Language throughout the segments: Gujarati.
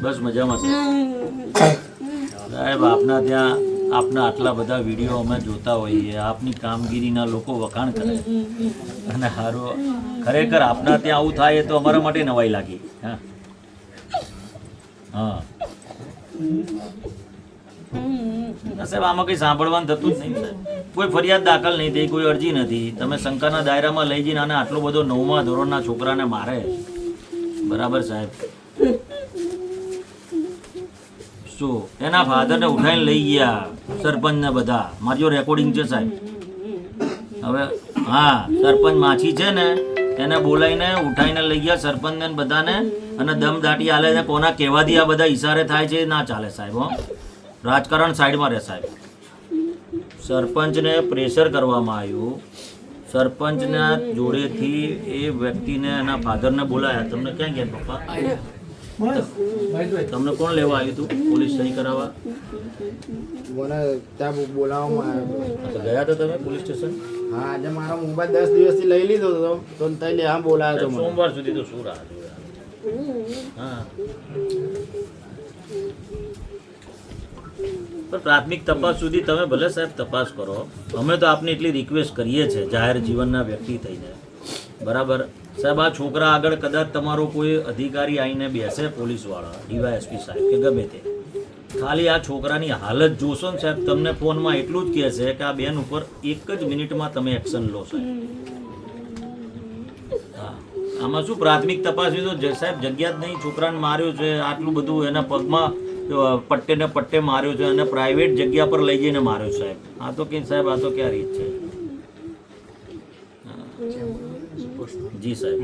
બસ મજામાં સાહેબ આપના ત્યાં આપના આટલા બધા વિડીયો અમે જોતા હોઈએ, આપની કામગીરીના લોકો વખાણ કરે અને સારું ખરેખર આપના ત્યાં આવું થાય તો અમારા માટે નવાઈ લાગી. હા હા સાહેબ આમાં કંઈ સાંભળવાનું થતું જ નહીં સાહેબ. કોઈ ફરિયાદ દાખલ નહીં થઈ, કોઈ અરજી નથી. તમે શંકાના દાયરામાં લઈ જઈને આને આટલો બધો 9મા ધોરણના છોકરાને મારે, બરાબર સાહેબ? શું એના ફાધરને ઉઠાઈને લઈ ગયા સરપંચને બધા, મારી જો રેકોર્ડિંગ છે સાહેબ. હવે હા સરપંચ માછી છે ને એને બોલાવીને ઉઠાઈને લઈ ગયા સરપંચને બધાને, અને દમ દાટી આલે ને કોના કહેવાથી આ બધા ઈશારે થાય છે ના ચાલે સાહેબ. હો રાજકારણ સાઈડમાં રહે સાહેબ. સરપંચને પ્રેશર કરવામાં આવ્યું, સરપંચના જોડેથી એ વ્યક્તિને એના ફાધરને બોલાયા. તમને ક્યાં ગયા પપ્પા? તમને કોણ લેવા આવ્યું હતું પોલીસ સહી કરાવવા? મને ત્યાં બોલાવવામાં આવ્યો. તો ગયા હતા તમે પોલીસ સ્ટેશન? હા, આજે મારો મોબાઈલ 10 દિવસથી લઈ લીધો હતો તો તઈ લેવા બોલાવ્યો હતો. સોમવાર સુધી તો શું રાહ જોયા? હા પણ પ્રાથમિક તપાસ સુધી તમે ભલે સાહેબ તપાસ કરો, અમે તો આપને એટલી રિક્વેસ્ટ કરીએ છીએ જાહેર જીવનના વ્યક્તિ થઈને, બરાબર સાહેબ? આ છોકરા આગળ કદાચ તમારો કોઈ અધિકારી આવીને બેસે, પોલીસવાળા, ડીવાયએસપી સાહેબ કે ગમે તે, ખાલી આ છોકરાની હાલત જોશો ને સાહેબ, તમને ફોનમાં એટલું જ કહેશે કે આ બેન ઉપર 1 જ મિનિટમાં તમે એક્શન લો સાહેબ. હા આમાં શું પ્રાથમિક તપાસ તો સાહેબ જગ્યા જ નહીં. છોકરાને માર્યો છે, આટલું બધું એના પગમાં પટ્ટે ને પટ્ટે માર્યો છે અને પ્રાઇવેટ જગ્યા પર લઈ જઈને માર્યો સાહેબ. આ તો કંઈ સાહેબ, આ તો ક્યાં રીત છે? જી સાહેબ.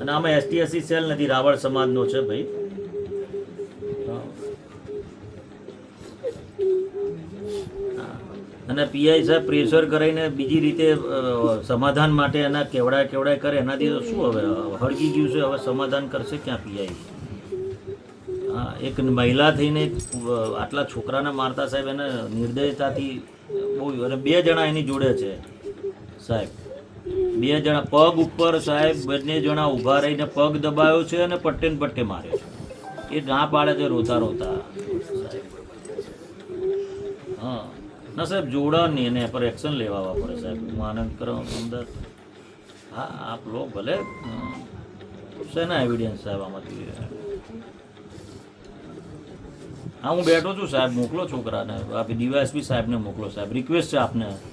અને આમાં ST/SC સેલ નથી, રાવળ સમાજનો છે ભાઈ. અને પીઆઈ સાહેબ પ્રેશર કરીને બીજી રીતે સમાધાન માટે એના કેવડાય કરે, એનાથી તો શું હવે હળગી ગયું છે, હવે સમાધાન કરશે ક્યાં પીઆઈ? હા એક મહિલા થઈને આટલા છોકરાને મારતા સાહેબ, એને નિર્દયતાથી બહુ. અને 2 જણા એની જોડે છે સાહેબ, 2 જણા પગ ઉપર સાહેબ, બંને જણા ઊભા રહીને પગ દબાયો છે અને પટ્ટે ને પટ્ટે માર્યો છે. એ ના પાડે છે રોતા રોતા. હા ના સાહેબ જોડા નહીં, એને પર એક્શન લેવા પડે સાહેબ. હું આનંદ કરો અમદાવાદ. હા આપ લો ભલે. શેના એવિડન્સ સાહેબ આમાંથી? હા હું બેઠો છું સાહેબ, મોકલો છોકરાને. આપી ડીવાયએસપી સાહેબને મોકલો સાહેબ, રિક્વેસ્ટ છે આપને.